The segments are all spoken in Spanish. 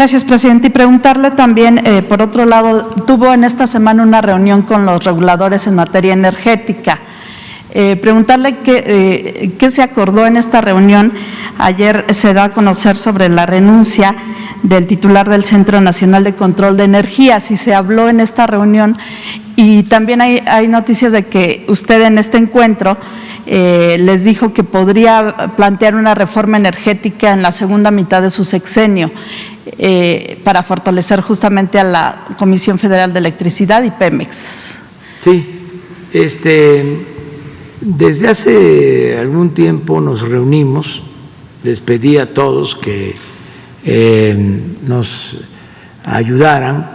Gracias, presidente. Y preguntarle también, por otro lado, tuvo en esta semana una reunión con los reguladores en materia energética. Preguntarle qué se acordó en esta reunión. Ayer se da a conocer sobre la renuncia del titular del Centro Nacional de Control de Energía, si se habló en esta reunión, y también hay noticias de que usted en este encuentro les dijo que podría plantear una reforma energética en la segunda mitad de su sexenio para fortalecer justamente a la Comisión Federal de Electricidad y Pemex. Sí, desde hace algún tiempo nos reunimos, les pedí a todos que nos ayudaran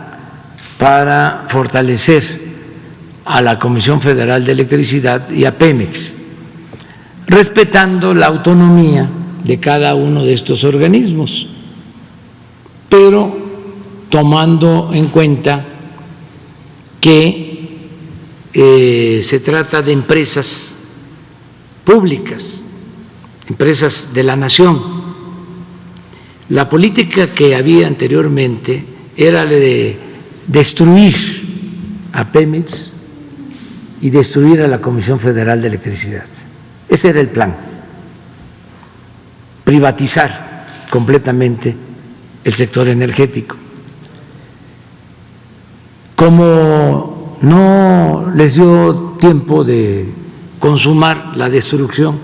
para fortalecer a la Comisión Federal de Electricidad y a Pemex, respetando la autonomía de cada uno de estos organismos, pero tomando en cuenta que se trata de empresas públicas, empresas de la nación. La política que había anteriormente era la de destruir a Pemex y destruir a la Comisión Federal de Electricidad. Ese era el plan, privatizar completamente el sector energético. Como no les dio tiempo de consumar la destrucción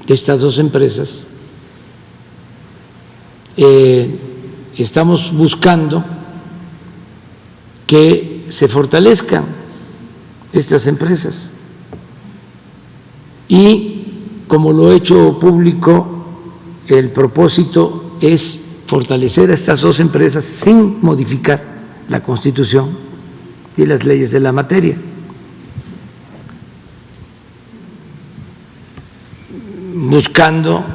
de estas dos empresas, estamos buscando que se fortalezcan estas empresas y, como lo he hecho público, el propósito es fortalecer a estas dos empresas sin modificar la Constitución y las leyes de la materia. Buscando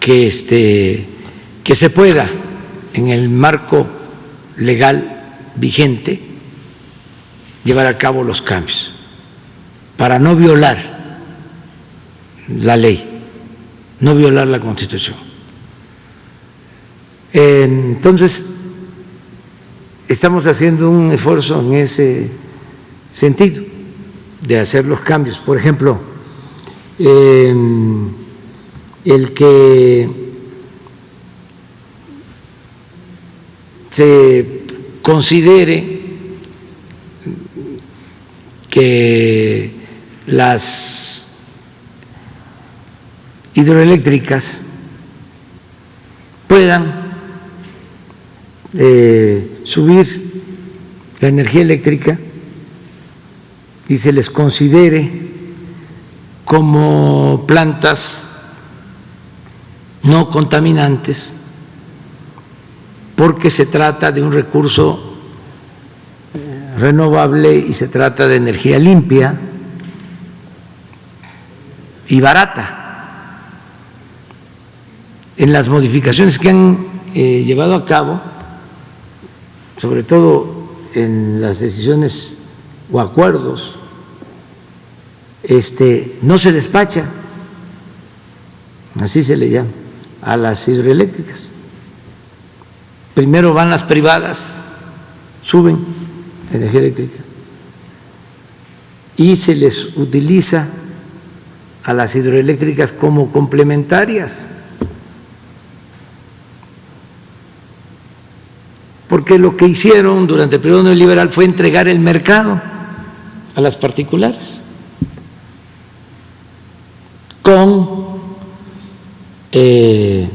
que se pueda, en el marco legal vigente, llevar a cabo los cambios para no violar la ley, no violar la Constitución. Entonces, estamos haciendo un esfuerzo en ese sentido, de hacer los cambios. Por ejemplo, el que se considere que las hidroeléctricas puedan subir la energía eléctrica y se les considere como plantas no contaminantes, porque se trata de un recurso renovable y se trata de energía limpia y barata. En las modificaciones que han llevado a cabo, sobre todo en las decisiones o acuerdos, no se despacha, así se le llama, a las hidroeléctricas. Primero van las privadas, suben la energía eléctrica y se les utiliza a las hidroeléctricas como complementarias, porque lo que hicieron durante el periodo neoliberal fue entregar el mercado a las particulares con el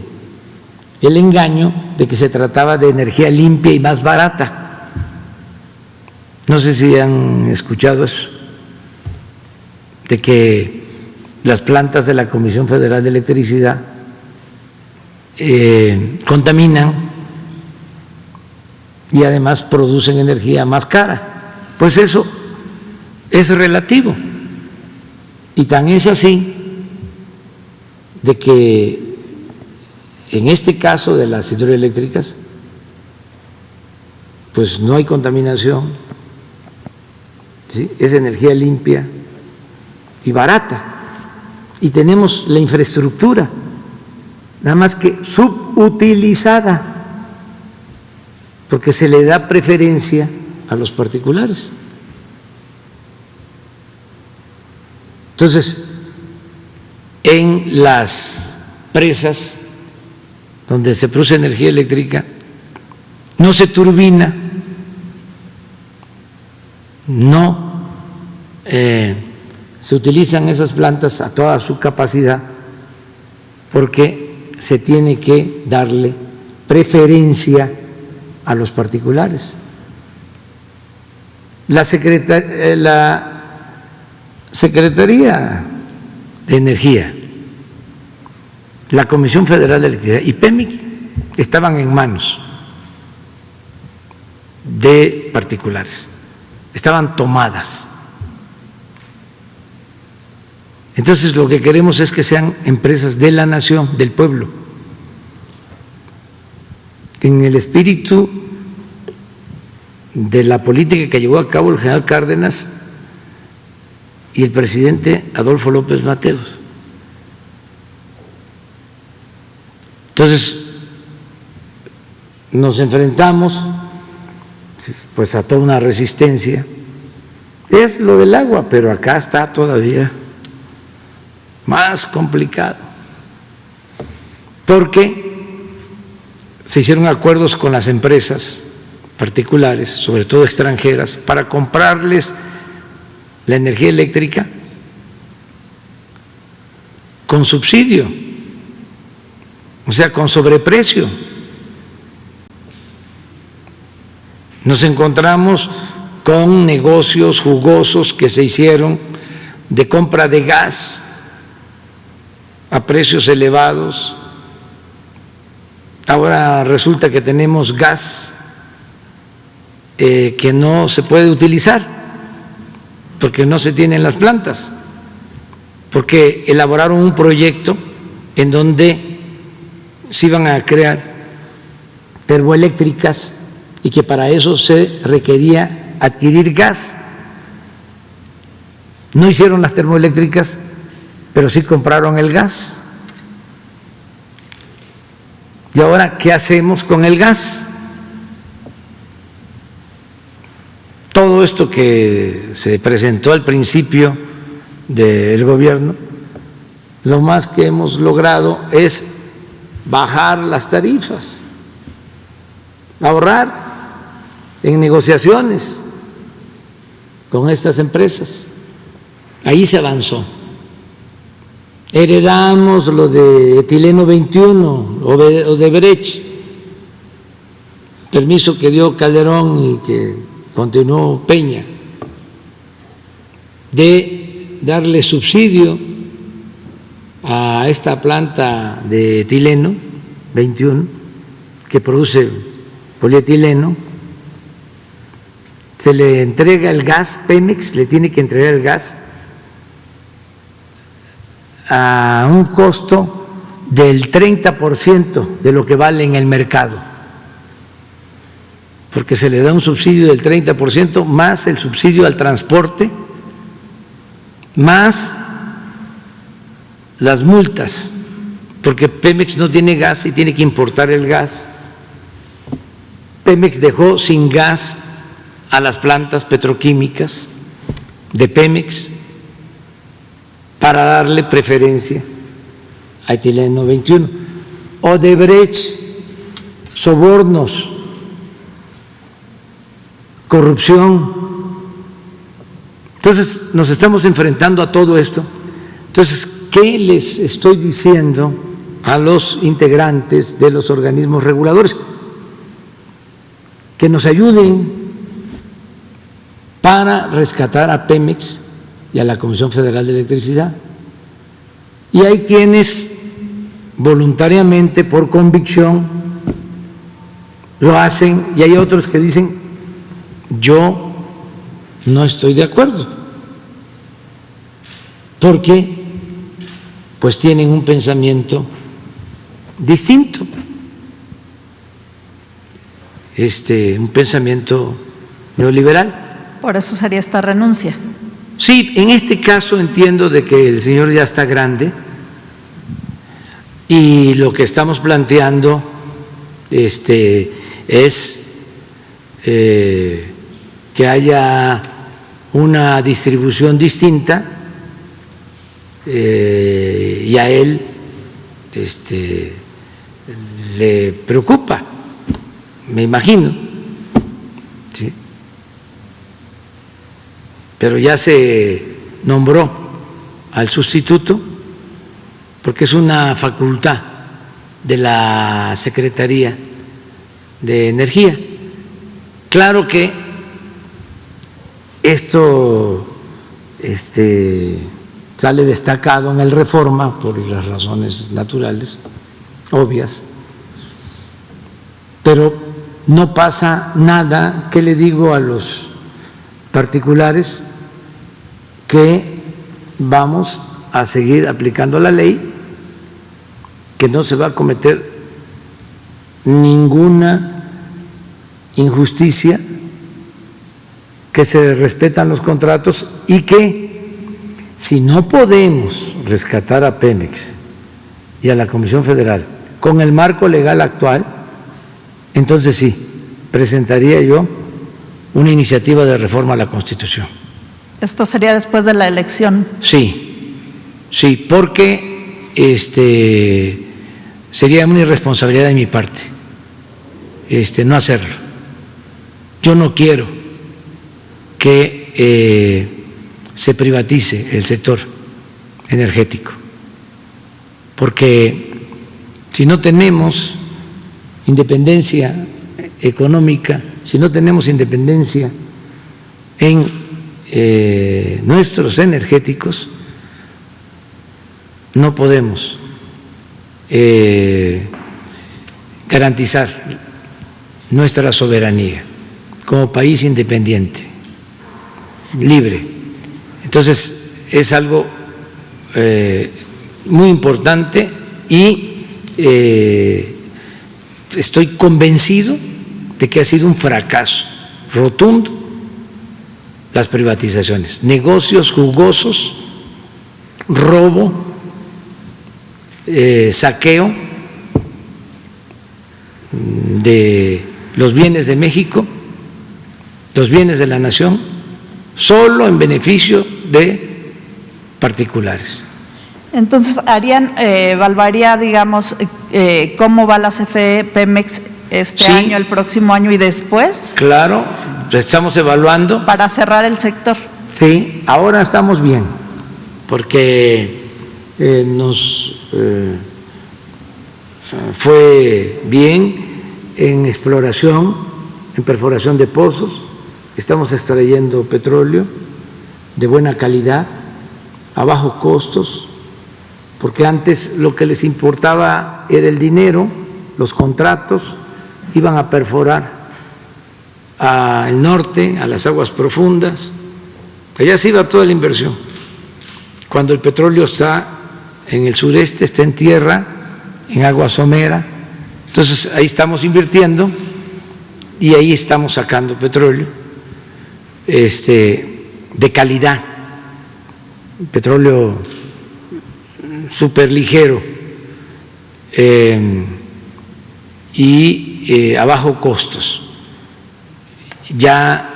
engaño de que se trataba de energía limpia y más barata. No sé si han escuchado eso, de que las plantas de la Comisión Federal de Electricidad contaminan y además producen energía más cara. Pues eso es relativo, y tan es así de que en este caso de las hidroeléctricas pues no hay contaminación, ¿sí? Es energía limpia y barata, y tenemos la infraestructura, nada más que subutilizada. porque se le da preferencia a los particulares. Entonces, en las presas donde se produce energía eléctrica, no se turbina, no se utilizan esas plantas a toda su capacidad, porque se tiene que darle preferencia a los particulares. La Secretaría de Energía, la Comisión Federal de Electricidad y PEMEX estaban en manos de particulares, estaban tomadas. Entonces lo que queremos es que sean empresas de la nación, del pueblo, en el espíritu de la política que llevó a cabo el general Cárdenas y el presidente Adolfo López Mateos. Entonces nos enfrentamos pues a toda una resistencia. Es lo del agua, pero acá está todavía más complicado, porque se hicieron acuerdos con las empresas particulares, sobre todo extranjeras, para comprarles la energía eléctrica con subsidio, o sea, con sobreprecio. Nos encontramos con negocios jugosos que se hicieron de compra de gas a precios elevados. Ahora resulta que tenemos gas que no se puede utilizar porque no se tienen las plantas, porque elaboraron un proyecto en donde se iban a crear termoeléctricas y que para eso se requería adquirir gas. No hicieron las termoeléctricas, pero sí compraron el gas. ¿Y ahora qué hacemos con el gas? Todo esto que se presentó al principio del gobierno, lo más que hemos logrado es bajar las tarifas, ahorrar en negociaciones con estas empresas. Ahí se avanzó. Heredamos lo de etileno 21, Odebrecht, permiso que dio Calderón y que continuó Peña, de darle subsidio a esta planta de etileno 21 que produce polietileno. Se le entrega el gas, Pemex le tiene que entregar el gas a un costo del 30% de lo que vale en el mercado, porque se le da un subsidio del 30% más el subsidio al transporte, más las multas, porque Pemex no tiene gas y tiene que importar el gas. Pemex dejó sin gas a las plantas petroquímicas de Pemex para darle preferencia a etileno 21. Odebrecht, sobornos, corrupción. Entonces nos estamos enfrentando a todo esto. Entonces, ¿qué les estoy diciendo a los integrantes de los organismos reguladores? Que nos ayuden para rescatar a Pemex y a la Comisión Federal de Electricidad. Y hay quienes voluntariamente, por convicción, lo hacen, y hay otros que dicen: yo no estoy de acuerdo, porque pues tienen un pensamiento distinto, un pensamiento neoliberal. Por eso sería esta renuncia. Sí, en este caso entiendo de que el señor ya está grande y lo que estamos planteando es que haya una distribución distinta y a él le preocupa, me imagino, ¿sí? Pero ya se nombró al sustituto porque es una facultad de la Secretaría de Energía. Claro que esto sale destacado en el Reforma por las razones naturales, obvias, pero no pasa nada. ¿Qué le digo a los particulares? Que vamos a seguir aplicando la ley, que no se va a cometer ninguna injusticia, que se respetan los contratos y que si no podemos rescatar a Pemex y a la Comisión Federal con el marco legal actual, entonces sí, presentaría yo una iniciativa de reforma a la Constitución. ¿Esto sería después de la elección? Sí, sí, porque sería una irresponsabilidad de mi parte no hacerlo. Yo no quiero que se privatice el sector energético, porque si no tenemos independencia económica, si no tenemos independencia en nuestros energéticos, no podemos garantizar nuestra soberanía como país independiente, libre. Entonces es algo muy importante y estoy convencido de que ha sido un fracaso rotundo las privatizaciones, negocios jugosos, robo, saqueo de los bienes de México, los bienes de la nación, solo en beneficio de particulares. Entonces, evaluaría, digamos, cómo va la CFE Pemex Sí. año, el próximo año y después. Claro, lo estamos evaluando. Para cerrar el sector. Sí, ahora estamos bien, porque nos fue bien en exploración, en perforación de pozos. Estamos extrayendo petróleo de buena calidad, a bajos costos, porque antes lo que les importaba era el dinero, los contratos, iban a perforar al norte, a las aguas profundas, allá se iba toda la inversión. Cuando el petróleo está en el sureste, está en tierra, en agua somera, entonces ahí estamos invirtiendo y ahí estamos sacando petróleo de calidad, petróleo superligero y a bajo costos. Ya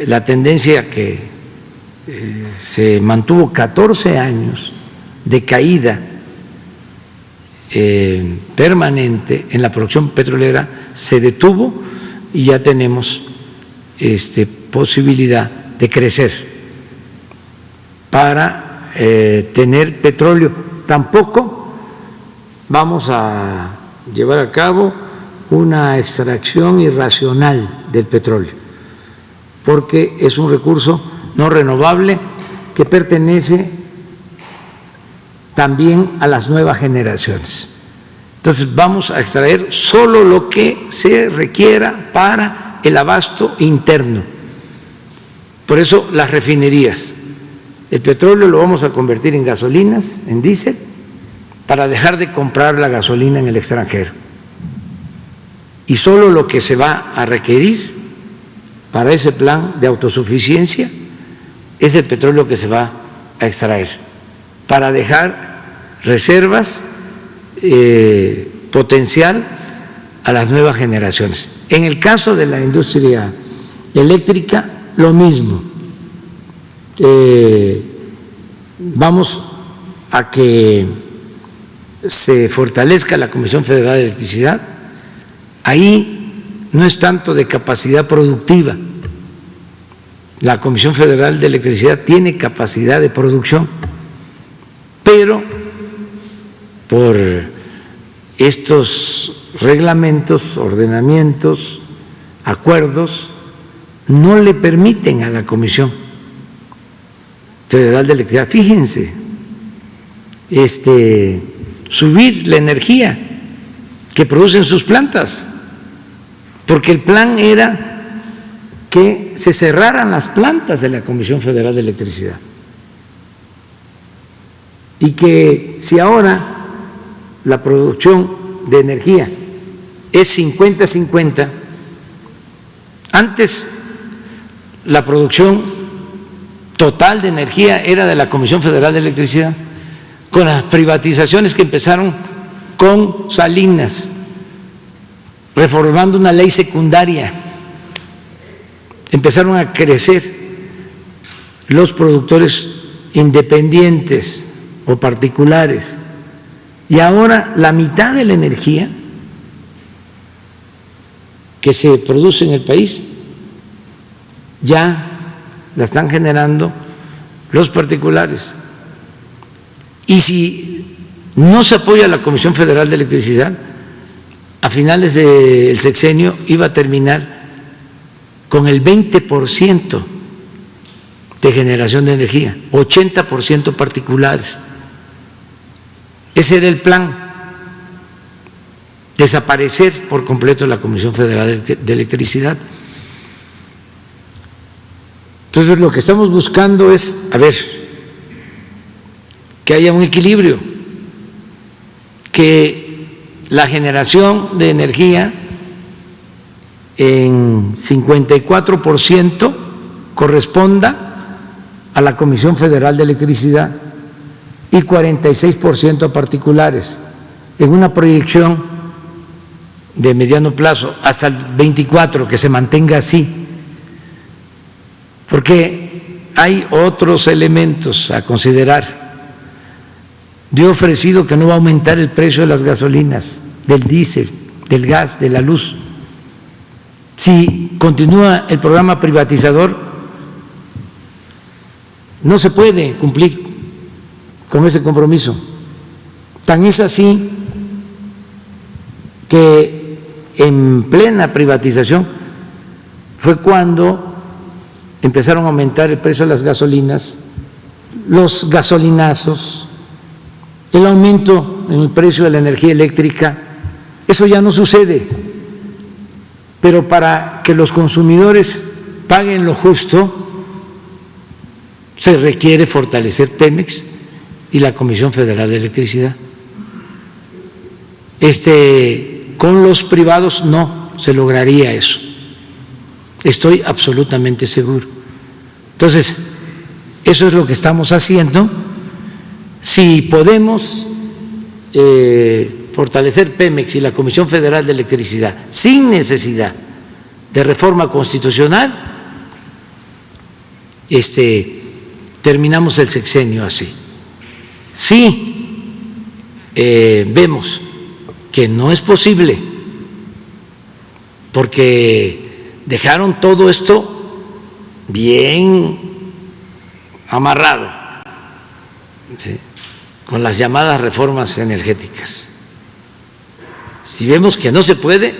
la tendencia que se mantuvo 14 años de caída permanente en la producción petrolera se detuvo y ya tenemos posibilidad de crecer para tener petróleo. Tampoco vamos a llevar a cabo una extracción irracional del petróleo, porque es un recurso no renovable que pertenece también a las nuevas generaciones. Entonces vamos a extraer solo lo que se requiera para el abasto interno. Por eso las refinerías, el petróleo lo vamos a convertir en gasolinas, en diésel, para dejar de comprar la gasolina en el extranjero. Y solo lo que se va a requerir para ese plan de autosuficiencia es el petróleo que se va a extraer, para dejar reservas, potencial a las nuevas generaciones. En el caso de la industria eléctrica, lo mismo. Vamos a que se fortalezca la Comisión Federal de Electricidad. Ahí no es tanto de capacidad productiva. La Comisión Federal de Electricidad tiene capacidad de producción, pero por estos reglamentos, ordenamientos, acuerdos, no le permiten a la Comisión Federal de Electricidad, fíjense, subir la energía que producen sus plantas, porque el plan era que se cerraran las plantas de la Comisión Federal de Electricidad y que si ahora la producción de energía es 50-50, antes la producción total de energía era de la Comisión Federal de Electricidad, con las privatizaciones que empezaron con Salinas, reformando una ley secundaria, empezaron a crecer los productores independientes o particulares, y ahora la mitad de la energía que se produce en el país ya la están generando los particulares. Y si no se apoya a la Comisión Federal de Electricidad, a finales del sexenio iba a terminar con el 20% de generación de energía, 80% particulares. Ese era el plan, desaparecer por completo la Comisión Federal de Electricidad. Entonces lo que estamos buscando es, que haya un equilibrio, que la generación de energía en 54% corresponda a la Comisión Federal de Electricidad y 46% a particulares, en una proyección de mediano plazo hasta el 24, que se mantenga así, porque hay otros elementos a considerar. Yo he ofrecido que no va a aumentar el precio de las gasolinas, del diésel, del gas, de la luz. Si continúa el programa privatizador, no se puede cumplir con ese compromiso. Tan es así que en plena privatización fue cuando empezaron a aumentar el precio de las gasolinas, los gasolinazos, el aumento en el precio de la energía eléctrica. Eso ya no sucede, pero para que los consumidores paguen lo justo se requiere fortalecer Pemex y la Comisión Federal de Electricidad. Con los privados no se lograría eso, estoy absolutamente seguro. Entonces, eso es lo que estamos haciendo. Si podemos fortalecer Pemex y la Comisión Federal de Electricidad sin necesidad de reforma constitucional, terminamos el sexenio así. Si vemos que no es posible, porque dejaron todo esto bien amarrado, ¿sí?, con las llamadas reformas energéticas. Si vemos que no se puede,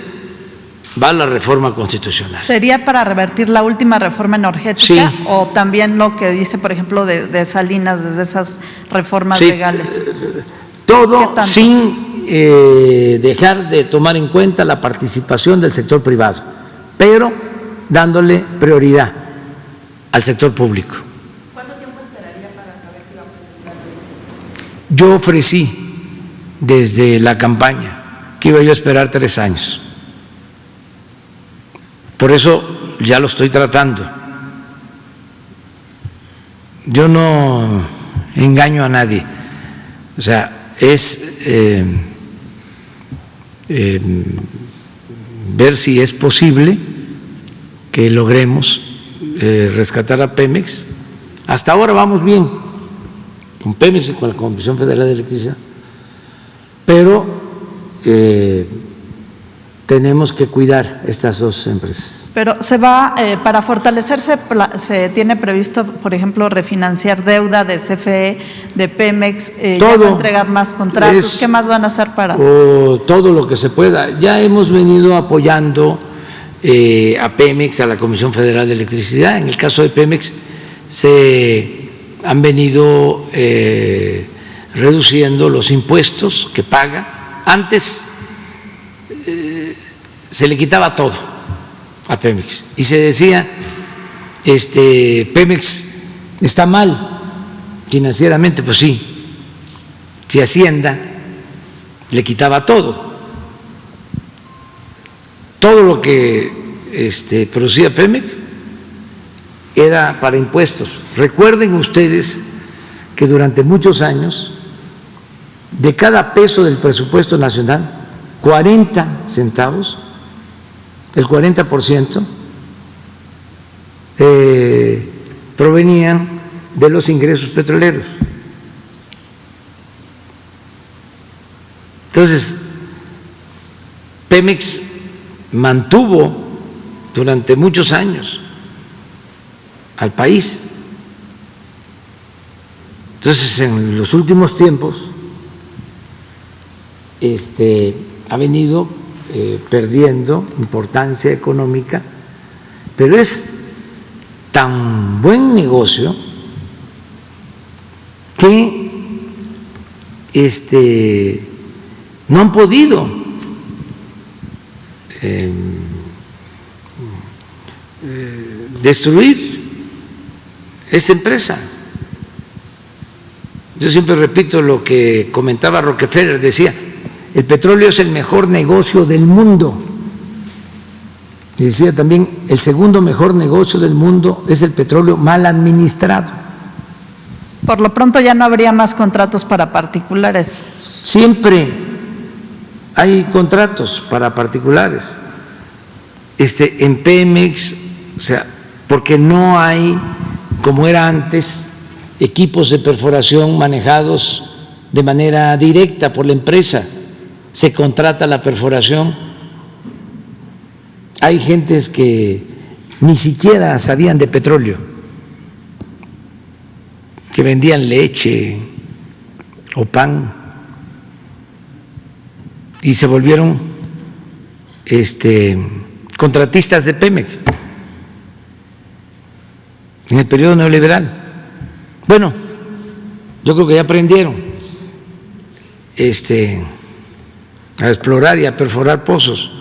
va la reforma constitucional. ¿Sería para revertir la última reforma energética? Sí. ¿O también lo que dice, por ejemplo, de Salinas, desde esas reformas legales? Todo sin dejar de tomar en cuenta la participación del sector privado, pero dándole prioridad al sector público. ¿Cuánto tiempo esperaría para saber si va a presentar? Yo ofrecí desde la campaña que iba yo a esperar 3 años. Por eso ya lo estoy tratando. Yo no engaño a nadie. O sea, es ver si es posible que logremos rescatar a Pemex. Hasta ahora vamos bien con Pemex y con la Comisión Federal de Electricidad, pero tenemos que cuidar estas dos empresas. Pero se va, para fortalecerse, se tiene previsto, por ejemplo, refinanciar deuda de CFE, de Pemex, ya no entregar más contratos. ¿Qué más van a hacer para? Todo lo que se pueda. Ya hemos venido apoyando a Pemex, a la Comisión Federal de Electricidad. En el caso de Pemex se han venido reduciendo los impuestos que paga. Antes se le quitaba todo a Pemex y se decía Pemex está mal financieramente. Pues sí, si Hacienda le quitaba todo lo que producía Pemex era para impuestos. Recuerden ustedes que durante muchos años de cada peso del presupuesto nacional 40 centavos, el 40%, provenían de los ingresos petroleros. Entonces, Pemex mantuvo durante muchos años al país. Entonces, en los últimos tiempos, ha venido perdiendo importancia económica, pero es tan buen negocio que no han podido destruir esta empresa. Yo siempre repito lo que comentaba Rockefeller, decía: el petróleo es el mejor negocio del mundo. Y decía también: el segundo mejor negocio del mundo es el petróleo mal administrado. Por lo pronto ya no habría más contratos para particulares. Siempre hay contratos para particulares. En Pemex, o sea, porque no hay, como era antes, equipos de perforación manejados de manera directa por la empresa. Se contrata la perforación. Hay gentes que ni siquiera sabían de petróleo, que vendían leche o pan y se volvieron contratistas de Pemex en el periodo neoliberal. Bueno, yo creo que ya aprendieron a explorar y a perforar pozos.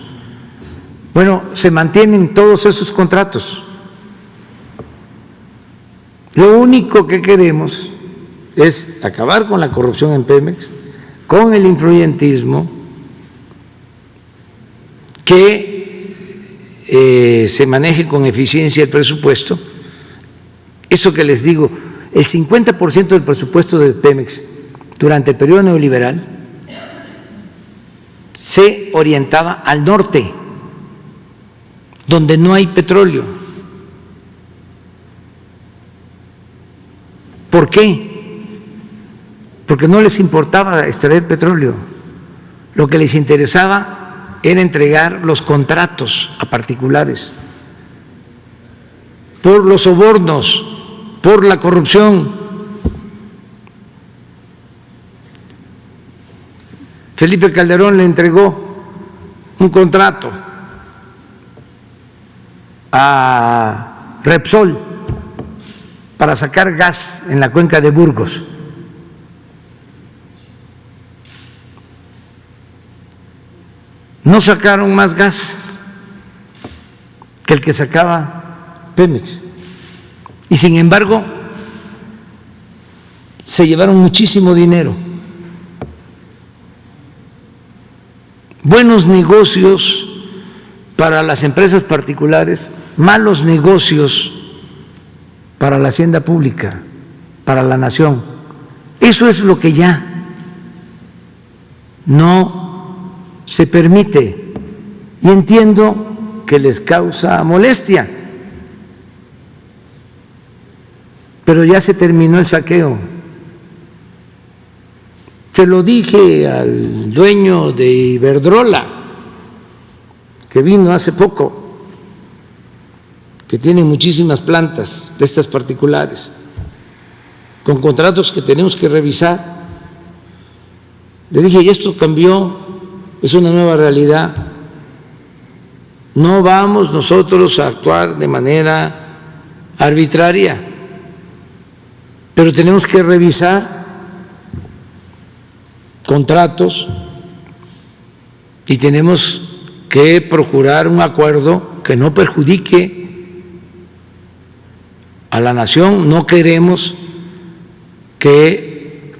Bueno, se mantienen todos esos contratos. Lo único que queremos es acabar con la corrupción en Pemex, con el influyentismo, que se maneje con eficiencia el presupuesto. Eso que les digo, el 50% del presupuesto de Pemex durante el periodo neoliberal se orientaba al norte, donde no hay petróleo. ¿Por qué? Porque no les importaba extraer petróleo. Lo que les interesaba era entregar los contratos a particulares por los sobornos, por la corrupción. Felipe Calderón le entregó un contrato a Repsol para sacar gas en la cuenca de Burgos. No sacaron más gas que el que sacaba Pemex. Y sin embargo, se llevaron muchísimo dinero. Buenos negocios para las empresas particulares, malos negocios para la hacienda pública, para la nación. Eso es lo que ya no se permite. y entiendo que les causa molestia, pero ya se terminó el saqueo. Se lo dije al dueño de Iberdrola, que vino hace poco, que tiene muchísimas plantas de estas particulares, con contratos que tenemos que revisar. Le dije, y esto cambió, es una nueva realidad. No vamos nosotros a actuar de manera arbitraria, pero tenemos que revisar contratos y tenemos que procurar un acuerdo que no perjudique a la nación. No queremos que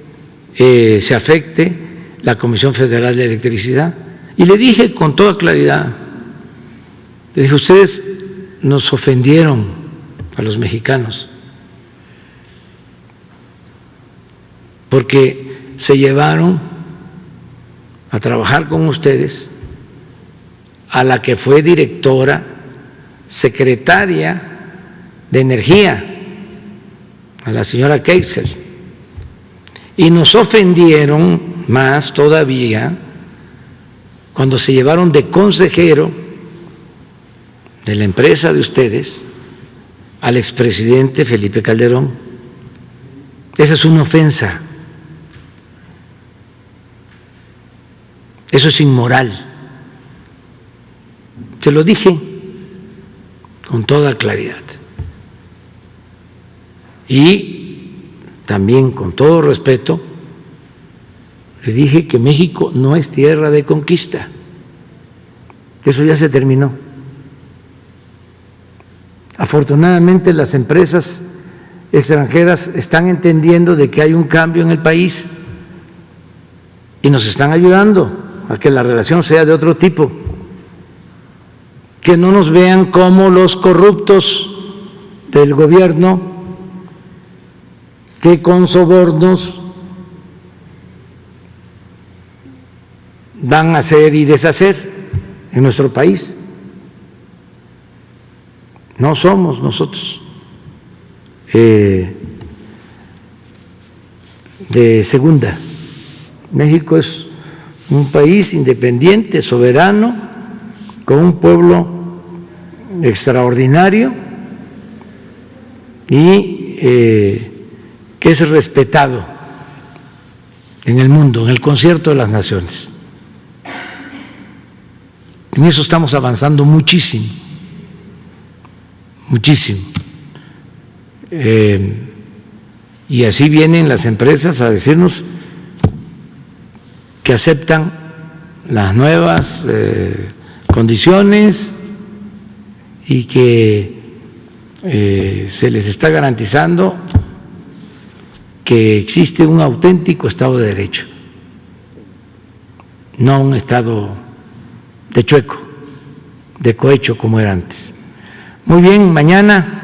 se afecte la Comisión Federal de Electricidad. Y le dije con toda claridad, le dije, ustedes nos ofendieron a los mexicanos porque se llevaron a trabajar con ustedes a la que fue directora, secretaria de Energía, a la señora Keisel, y nos ofendieron más todavía cuando se llevaron de consejero de la empresa de ustedes al expresidente Felipe Calderón. Esa es una ofensa, eso es inmoral. Se lo dije con toda claridad y también con todo respeto le dije que México no es tierra de conquista, eso ya se terminó. Afortunadamente las empresas extranjeras están entendiendo de que hay un cambio en el país y nos están ayudando a que la relación sea de otro tipo, que no nos vean como los corruptos del gobierno que con sobornos van a hacer y deshacer en nuestro país. No somos nosotros de segunda. México es un país independiente, soberano, con un pueblo extraordinario y que es respetado en el mundo, en el concierto de las naciones. En eso estamos avanzando muchísimo, muchísimo. Y así vienen las empresas a decirnos que aceptan las nuevas condiciones y que se les está garantizando que existe un auténtico Estado de Derecho, no un Estado de chueco, de cohecho como era antes. Muy bien, mañana